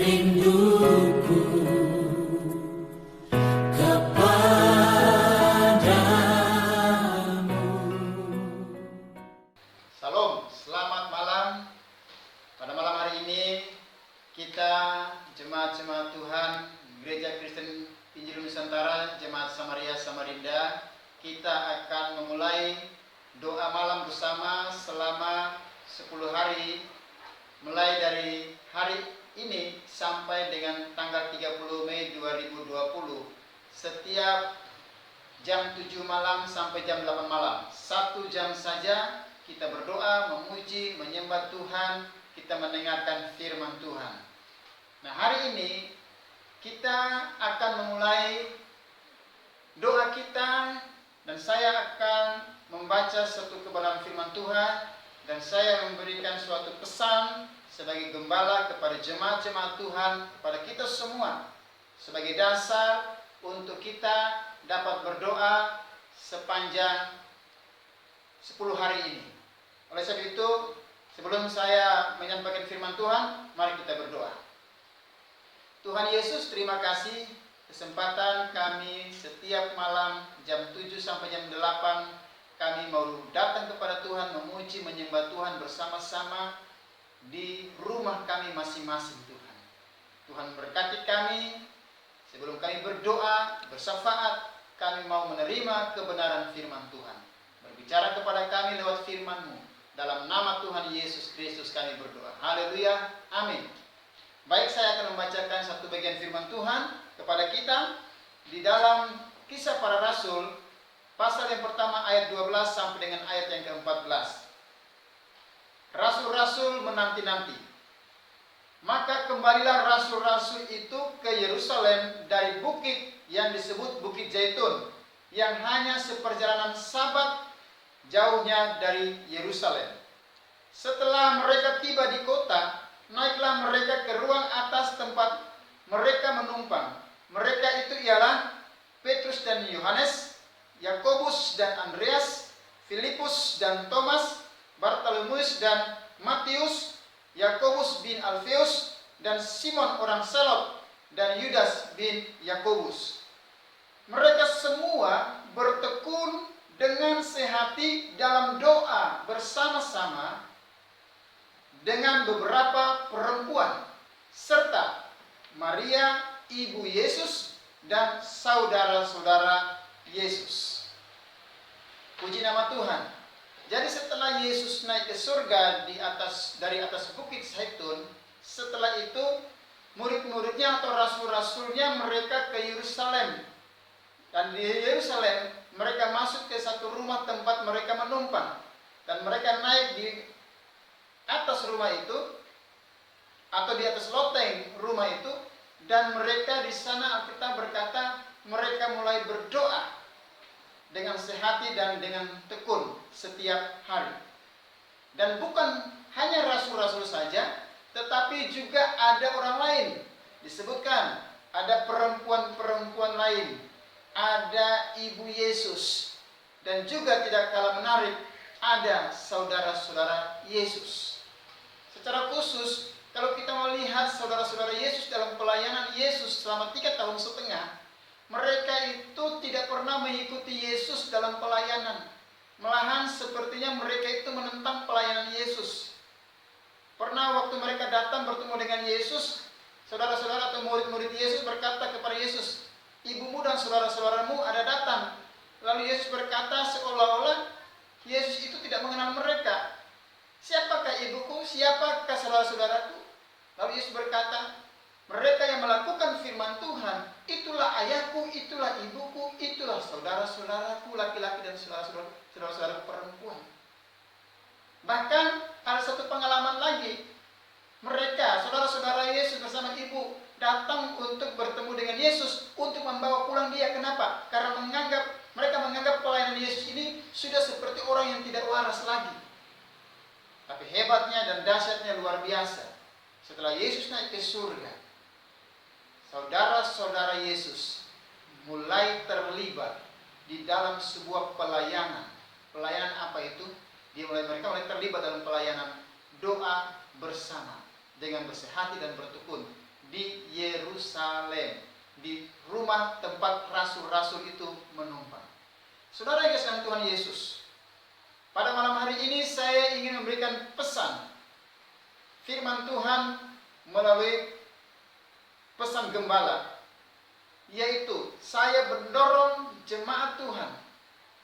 rinduku kepadamu. Salam, selamat malam. Pada malam hari ini kita jemaat-jemaat Tuhan Gereja Kristen Injil Nusantara Jemaat Samaria Samarinda, kita akan memulai doa malam bersama selama 10 hari, mulai dari hari ini sampai dengan tanggal 30 Mei 2020. Setiap jam 7 malam sampai jam 8 malam, 1 jam saja kita berdoa, memuji, menyembah Tuhan, kita mendengarkan firman Tuhan. Nah, hari ini kita akan memulai doa kita, dan saya akan membaca satu kebenaran firman Tuhan, dan saya memberikan suatu pesan sebagai gembala kepada jemaat-jemaat Tuhan, kepada kita semua, sebagai dasar untuk kita dapat berdoa sepanjang 10 hari ini. Oleh sebab itu, sebelum saya menyampaikan firman Tuhan, mari kita berdoa. Tuhan Yesus, terima kasih kesempatan kami setiap malam jam 7 sampai jam 8 kami mau datang kepada Tuhan, memuji, menyembah Tuhan bersama-sama di rumah kami masing-masing. Tuhan, Tuhan berkati kami. Sebelum kami berdoa, bersyafaat, kami mau menerima kebenaran firman Tuhan. Berbicara kepada kami lewat firman-Mu. Dalam nama Tuhan Yesus Kristus kami berdoa. Haleluya. Amin. Baik, saya akan membacakan satu bagian firman Tuhan kepada kita di dalam Kisah Para Rasul, pasal yang pertama ayat 12 sampai dengan ayat yang ke-14. Rasul-rasul menanti-nanti. Maka kembalilah rasul-rasul itu ke Yerusalem dari bukit yang disebut Bukit Zaitun, yang hanya seperjalanan Sabat jauhnya dari Yerusalem. Setelah mereka tiba di kota, naiklah mereka ke ruang atas tempat mereka menumpang. Mereka itu ialah Petrus dan Yohanes, Yakobus dan Andreas, Filipus dan Thomas, Bartolomeus dan Matius, Yakobus bin Alfeus dan Simon orang Selot, dan Yudas bin Yakobus. Mereka semua bertekun dengan sehati dalam doa bersama-sama dengan beberapa perempuan, serta Maria ibu Yesus dan saudara-saudara Yesus. Puji nama Tuhan. Jadi setelah Yesus naik ke surga dari atas Bukit Zaitun, setelah itu murid-muridnya atau rasul-rasulnya mereka ke Yerusalem. Dan di Yerusalem mereka masuk ke satu rumah tempat mereka menumpang, dan mereka naik di atas rumah itu atau di atas loteng rumah itu, dan mereka di sana Alkitab berkata mereka mulai berdoa dengan sehati dan dengan tekun setiap hari. Dan bukan hanya rasul-rasul saja, tetapi juga ada orang lain. Disebutkan ada perempuan-perempuan lain, ada ibu Yesus, dan juga tidak kalah menarik ada saudara-saudara Yesus. Secara khusus, kalau kita melihat saudara-saudara Yesus dalam pelayanan Yesus selama 3,5 tahun, mereka itu tidak pernah mengikuti Yesus dalam pelayanan. Malahan sepertinya mereka itu menentang pelayanan Yesus. Pernah waktu mereka datang bertemu dengan Yesus, saudara-saudara atau murid-murid Yesus berkata kepada Yesus, "Ibumu dan saudara-saudaramu ada datang." Lalu Yesus berkata seolah-olah Yesus itu tidak mengenal mereka. "Siapakah ibuku? Siapakah saudara-saudaraku?" Lalu Yesus berkata, "Mereka yang melakukan firman Tuhan, itulah ayahku, itulah ibuku, itulah saudara-saudaraku laki-laki dan saudara-saudaraku perempuan." Bahkan ada satu pengalaman lagi. Mereka, saudara-saudara Yesus bersama ibu, datang untuk bertemu dengan Yesus, untuk membawa pulang dia. Kenapa? Karena mereka menganggap pelayanan Yesus ini sudah seperti orang yang tidak waras lagi. Tapi hebatnya dan dahsyatnya luar biasa. Setelah Yesus naik ke surga, saudara-saudara Yesus mulai terlibat di dalam sebuah pelayanan. Pelayanan apa itu? Mereka mulai terlibat dalam pelayanan doa bersama dengan bersehati dan bertekun di Yerusalem, di rumah tempat rasul-rasul itu menumpang. Saudara yang dikasihi Tuhan Yesus, pada malam hari ini saya ingin memberikan pesan firman Tuhan melalui pesan gembala, yaitu saya mendorong jemaat Tuhan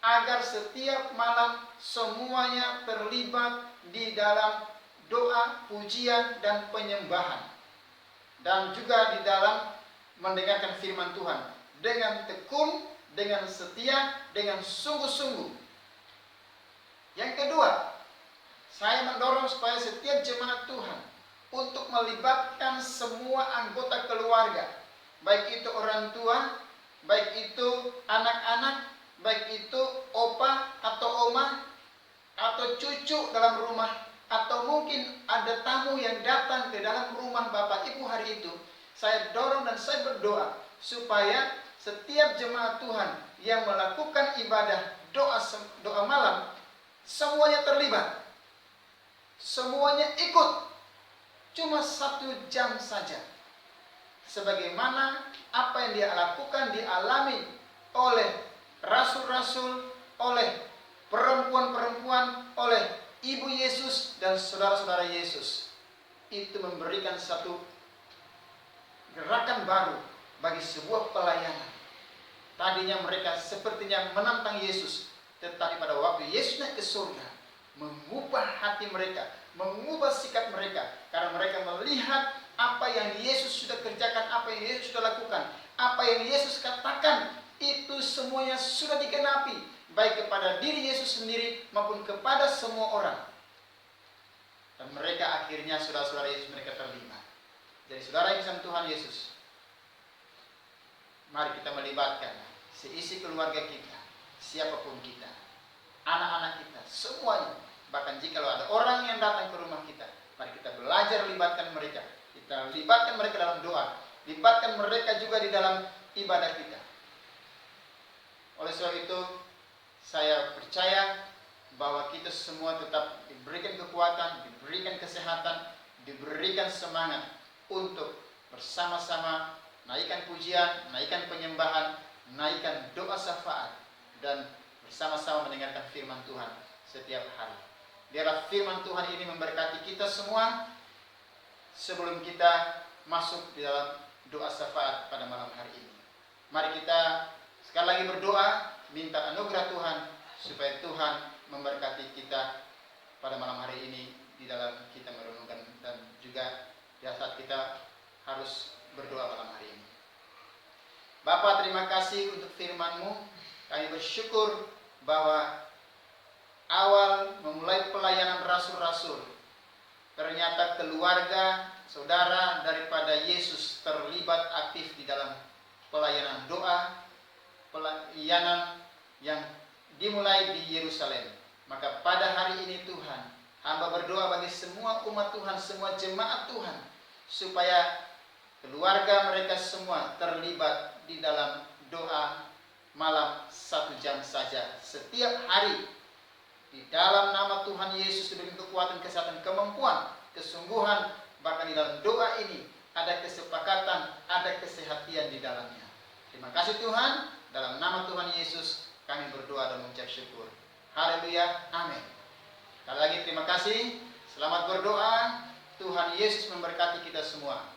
agar setiap malam semuanya terlibat di dalam doa, pujian, dan penyembahan, dan juga di dalam mendengarkan firman Tuhan dengan tekun, dengan setia, dengan sungguh-sungguh. Yang kedua, saya mendorong supaya setiap jemaat Tuhan untuk melibatkan semua anggota keluarga, baik itu orang tua, baik itu anak-anak, baik itu opa atau oma atau cucu dalam rumah, atau mungkin ada tamu yang datang ke dalam rumah Bapak Ibu hari itu. Saya dorong dan saya berdoa supaya setiap jemaat Tuhan yang melakukan ibadah doa malam semuanya terlibat, semuanya ikut, cuma 1 jam saja. Sebagaimana apa yang dia lakukan dialami oleh rasul-rasul, oleh perempuan-perempuan, oleh Ibu Yesus dan saudara-saudara Yesus. Itu memberikan satu gerakan baru bagi sebuah pelayanan. Tadinya mereka sepertinya menantang Yesus, tetapi pada waktu Yesus naik ke surga, mengubah hati mereka, mengubah sikap mereka, karena mereka melihat apa yang Yesus sudah kerjakan, apa yang Yesus sudah lakukan, apa yang Yesus katakan, itu semuanya sudah digenapi, baik kepada diri Yesus sendiri maupun kepada semua orang. Dan mereka akhirnya saudara-saudara Yesus mereka terlibat. Jadi saudara yang bersama Tuhan Yesus, mari kita melibatkan seisi keluarga kita, siapapun kita, anak-anak kita, semuanya. Bahkan jika ada orang yang datang ke rumah kita, mari kita belajar libatkan mereka. Kita libatkan mereka dalam doa, libatkan mereka juga di dalam ibadah kita. Oleh sebab itu, saya percaya bahwa kita semua tetap diberikan kekuatan, diberikan kesehatan, diberikan semangat untuk bersama-sama naikkan pujian, naikkan penyembahan, naikkan doa syafaat, dan bersama-sama mendengarkan firman Tuhan setiap hari. Biarlah firman Tuhan ini memberkati kita semua sebelum kita masuk di dalam doa syafaat pada malam hari ini. Mari kita sekali lagi berdoa, minta anugerah Tuhan supaya Tuhan memberkati kita pada malam hari ini di dalam kita merenungkan, dan juga di saat kita harus berdoa malam hari ini. Bapa, terima kasih untuk firman-Mu. Kami bersyukur bahwa awal memulai pelayanan rasul-rasul, ternyata keluarga, saudara daripada Yesus terlibat aktif di dalam pelayanan doa, pelayanan yang dimulai di Yerusalem. Maka pada hari ini Tuhan, hamba berdoa bagi semua umat Tuhan, semua jemaat Tuhan, supaya keluarga mereka semua terlibat di dalam doa malam 1 jam saja setiap hari. Di dalam nama Tuhan Yesus diberi kekuatan, kesehatan, kemampuan, kesungguhan. Bahkan di dalam doa ini ada kesepakatan, ada kesehatan di dalamnya. Terima kasih Tuhan. Dalam nama Tuhan Yesus kami berdoa dan mengucap syukur. Haleluya, amin. Sekali lagi terima kasih. Selamat berdoa. Tuhan Yesus memberkati kita semua.